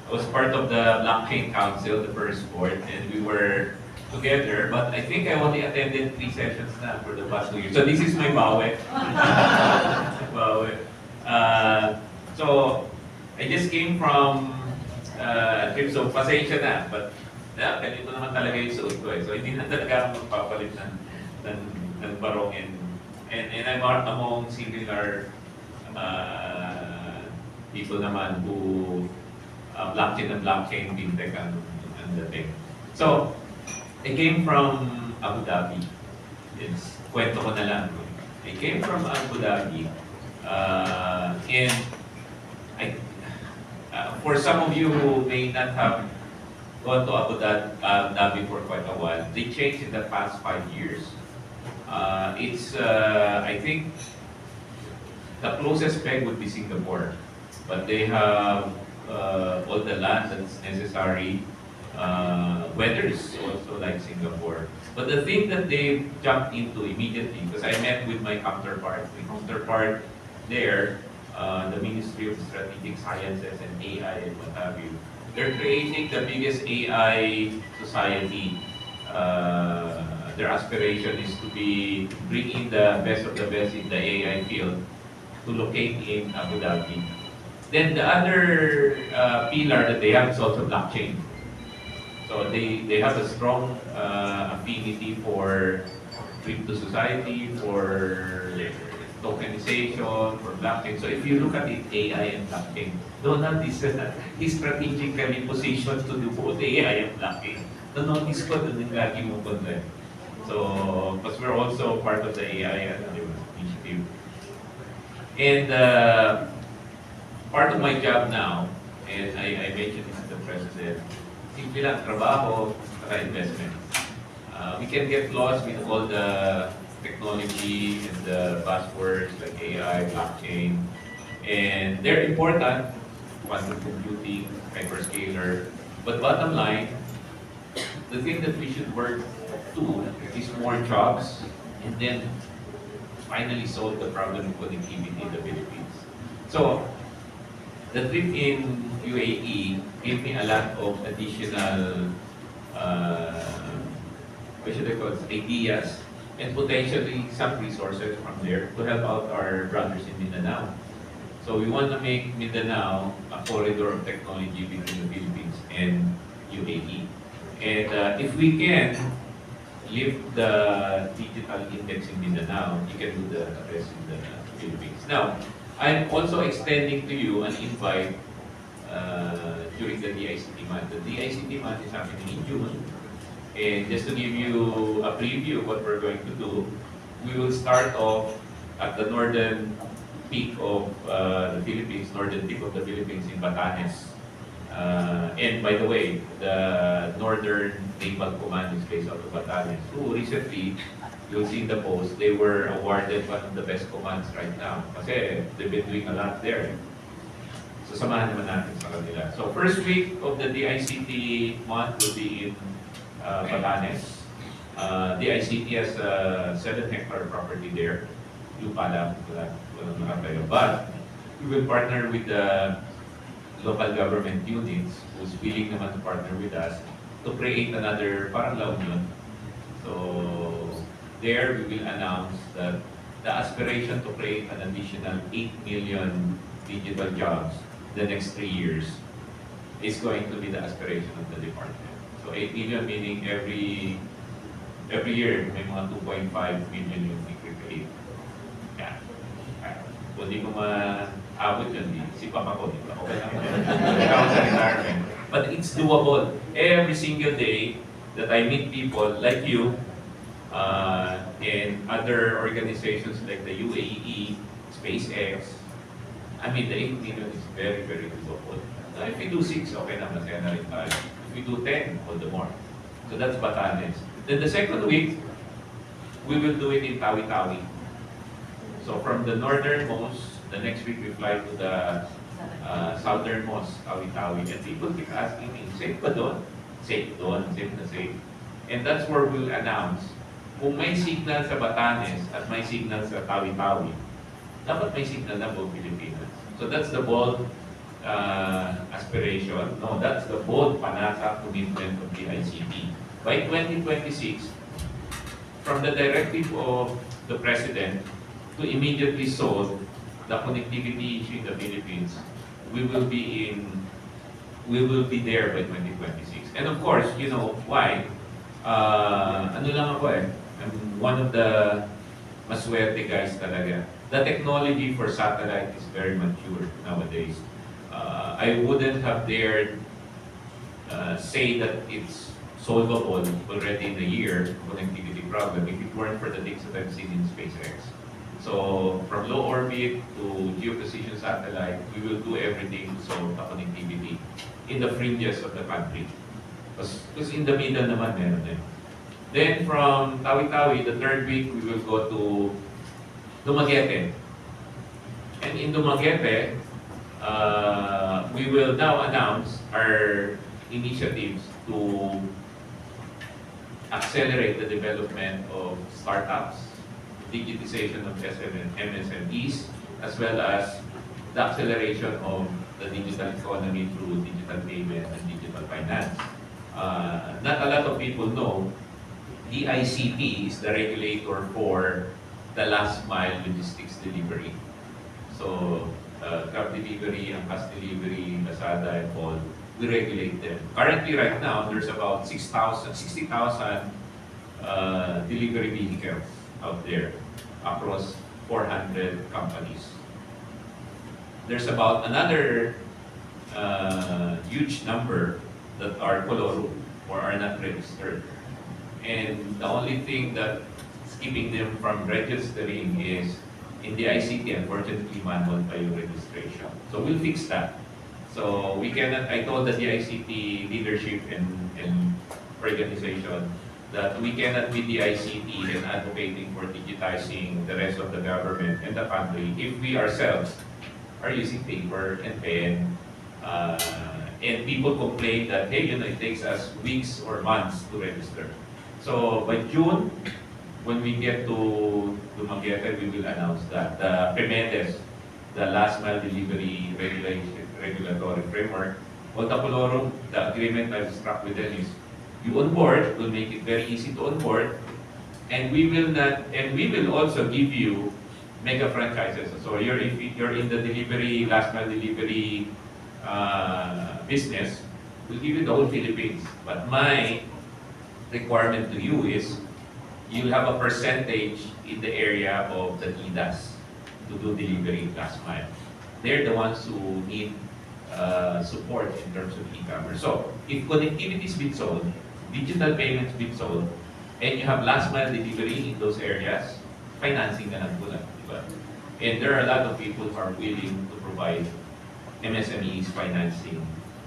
I was part of the Blockchain Council, the first board, and we were together, but I think I only attended 3 sessions na for the past 2 years. So this is my bawi. Bawi. So, I just came from a trip, so pasensya na, but ganito naman talaga yung suot ko eh. So hindi na talaga ako magpapalit ng barong and I'm among similar people naman who blockchain and blockchain fintech and the thing. So, I came from Abu Dhabi. It's kwento ko na lang. I came from Abu Dhabi and for some of you who may not have gone to Abu Dhabi for quite a while, they changed in the past 5 years. I think the closest peg would be Singapore, but they have all the land that's necessary. Weather is also like Singapore. But the thing that they jumped into immediately, because I met with my counterpart there, the Ministry of Strategic Sciences and AI and what have you. They're creating the biggest AI society. Their aspiration is to be bringing the best of the best in the AI field to locate in Abu Dhabi. Then the other pillar that they have is also blockchain. So they have a strong affinity for crypto society, for tokenization, for blockchain. So if you look at it, AI and blockchain, Donald is strategically positioned to do both AI and blockchain. Na-notice ko doon yung lagi mo kontra. So, because we're also part of the AI initiative. And part of my job now, and I mentioned this to the President, simple lang, trabaho, saka investment. We can get lost with all the technology and the buzzwords like AI, blockchain, and they're important, quantum computing, hyperscaler, but bottom line, the thing that we should work to is more jobs and then finally solve the problem of connectivity in the Philippines. So, the trip in UAE gave me a lot of additional what should I call it, ideas and potentially some resources from there to help out our brothers in Mindanao. So we want to make Mindanao a corridor of technology between the Philippines and UAE. And if we can lift the digital index in Mindanao, you can do the rest in the Philippines. Now, I'm also extending to you an invite during the DICT month. The DICT month is happening in June. And just to give you a preview of what we're going to do, we will start off at the northern peak of the Philippines, northern tip of the Philippines in Batanes. And by the way, the Northern Naval Command is based out of Batanes, who recently, you'll see in the post, they were awarded one of the best commands right now. Kasi they've been doing a lot there. So samahan naman natin sa kanila. So first week of the DICT month will be in Batanes. DICT has a 7-hectare property there. Lupa lang, walang nakatayo. But we will partner with the local government units who's willing naman to partner with us to create another parang La Union. So there we will announce that the aspiration to create an additional 8 million digital jobs the next 3 years is going to be the aspiration of the department. So 8 million meaning every year may mga 2.5 million yung i-create. Yeah. Kung di ko maabot yun, si Papa ko, di ba? Okay lang yun. Ikaw sa retirement. But it's doable. Every single day that I meet people like you and other organizations like the UAE, SpaceX, I mean, the 8 million is very, very doable. So if we do 6, okay na, masaya na rin tayo. If we do 10, all the more. So that's Batanes. Then the second week, we will do it in Tawi-Tawi. So from the northernmost, the next week we fly to the southernmost, Tawi-Tawi. And people keep asking me, safe ba doon? Safe doon, safe na safe. And that's where we'll announce, kung may signal sa Batanes at may signal sa Tawi-Tawi, dapat may signal na buong Pilipinas. So that's the bold aspiration. No, that's the bold Panata commitment of the ICT. By 2026, from the directive of the President to immediately solve the connectivity issue in the Philippines, we will be there by 2026. And of course, you know why? Ano lang ako eh, I'm one of the maswerte guys talaga. The technology for satellite is very mature nowadays. I wouldn't have dared say that it's solvable already in a year, connectivity problem, if it weren't for the things that I've seen in SpaceX. So from low orbit to geoposition satellite, we will do everything to solve the connectivity in the fringes of the country. Because in the middle naman meron din. Then from Tawi-Tawi, the third week, we will go to Dumaguete. And in Dumaguete, we will now announce our initiatives to accelerate the development of startups, digitization of MSMEs, as well as the acceleration of the digital economy through digital payment and digital finance. Not a lot of people know the ICT is the regulator for the last mile logistics delivery. So, Grab delivery, Angkas delivery, Lazada, and all, we regulate them. Currently, right now, there's about 60,000 delivery vehicles out there across 400 companies. There's about another huge number that are Coloro or are not registered. And the only thing that's keeping them from registering is in the ICT, unfortunately, manual file registration. So we'll fix that. So we cannot, I told the ICT leadership and organization that we cannot be the ICT and advocating for digitizing the rest of the government and the country if we ourselves are using paper and pen. And people complain that, hey, you know, it takes us weeks or months to register. So by June, when we get to Dumaguete, we will announce that. The PEMEDES, the last mile delivery regulatory framework, Coloro, the agreement I've struck with them is you onboard, will make it very easy to onboard, and we will also give you mega franchises. So if you're in the delivery, last mile delivery business, we'll give you the whole Philippines. But my requirement to you is you'll have a percentage in the area of the TDAS to do delivery last mile. They're the ones who need support in terms of e-commerce. So if connectivity is being sold, digital payments being sold, and you have last mile delivery in those areas, financing na lang po lang, diba? And there are a lot of people who are willing to provide MSMEs financing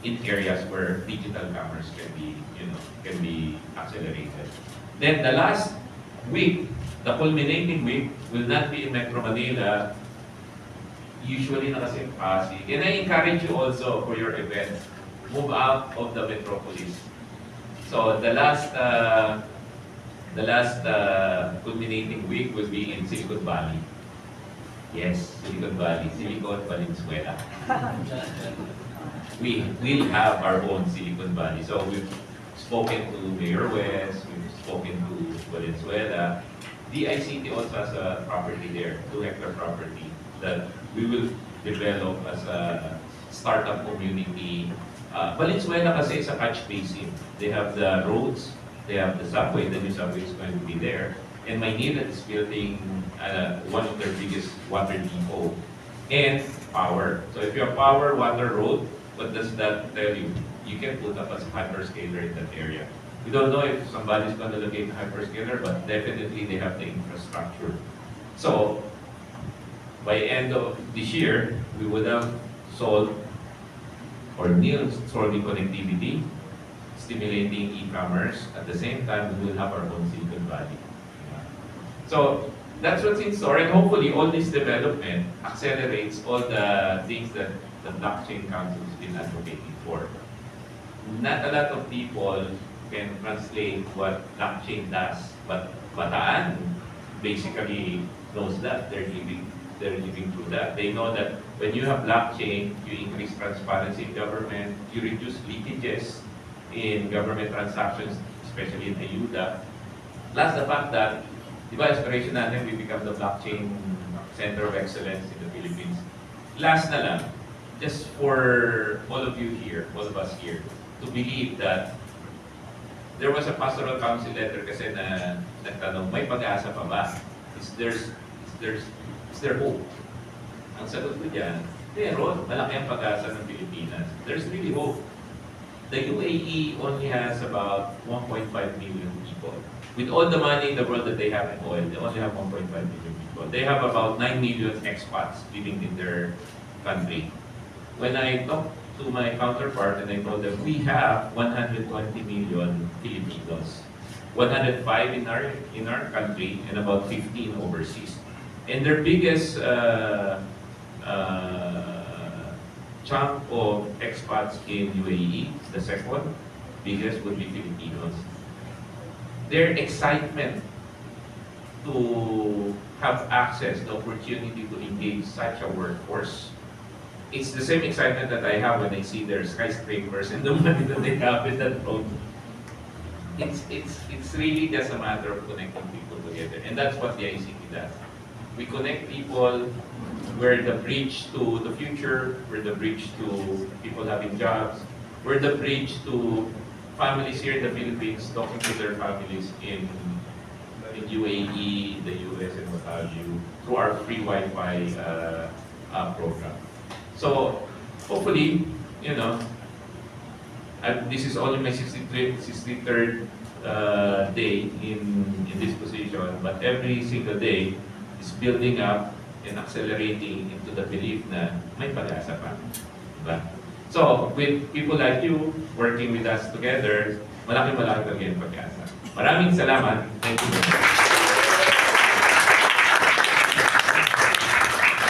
in areas where digital commerce can be accelerated. Then the last week, the culminating week, will not be in Metro Manila. Usually nakasi Pasig. And I encourage you also for your events, move out of the metropolis. So the last culminating week will be in Silicon Valley. Yes, Silicon Valley, Silicon Valenzuela. We will have our own Silicon Valley. So we've spoken to Mayor West, we've spoken to Valenzuela. The ICT also has a property there, 2-hectare property, that we will develop as a startup community. Valenzuela kasi is a catch basin. They have the roads, they have the subway, the new subway is going to be there. And Maynila is building one of their biggest water depot and power. So if you have power, water, road, what does that tell you? You can put up as a hyperscaler in that area. We don't know if somebody's going to locate a hyperscaler, but definitely they have the infrastructure. So by end of this year, we would have solved or near solving connectivity, stimulating e-commerce. At the same time, we will have our own Silicon Valley. So that's what's in store, and hopefully all this development accelerates all the things that the Blockchain Council has been advocating for. Not a lot of people can translate what blockchain does, but Bataan basically knows that. They're living through that. They know that When you have blockchain, you increase transparency in government, you reduce leakages in government transactions, especially in Ayuda. Plus the fact that, di ba, aspiration natin, we become the blockchain center of excellence in the Philippines. Last na lang, just for all of you here, all of us here, to believe that there was a pastoral council letter kasi na nagtanong, may pag-asa pa ba? Is there hope? Ang sagot ko dyan, meron, malaki ang pag-asa ng Pilipinas. There's really hope. The UAE only has about 1.5 million people. With all the money in the world that they have in oil, they only have 1.5 million people. They have about 9 million expats living in their country. When I talked to my counterpart and I told them, we have 120 million Filipinos. 105 in our country and about 15 overseas. And their biggest chunk of expats in UAE, the second biggest would be Filipinos. Their excitement to have access, the opportunity to engage such a workforce, it's the same excitement that I have when I see their skyscrapers and the money that they have in that road. It's really just a matter of connecting people together, and that's what the ICT does. We connect people. We're the bridge to the future. We're the bridge to people having jobs. We're the bridge to families here in the Philippines talking to their families in UAE, the US, and what have you, through our free Wi-Fi program. So hopefully, you know, this is only my 63rd day in this position, but every single day is building up and accelerating into the belief na may pag-asa pa. Diba? So, with people like you working with us together, malaki talaga yung pag-asa. Maraming salamat. Thank you.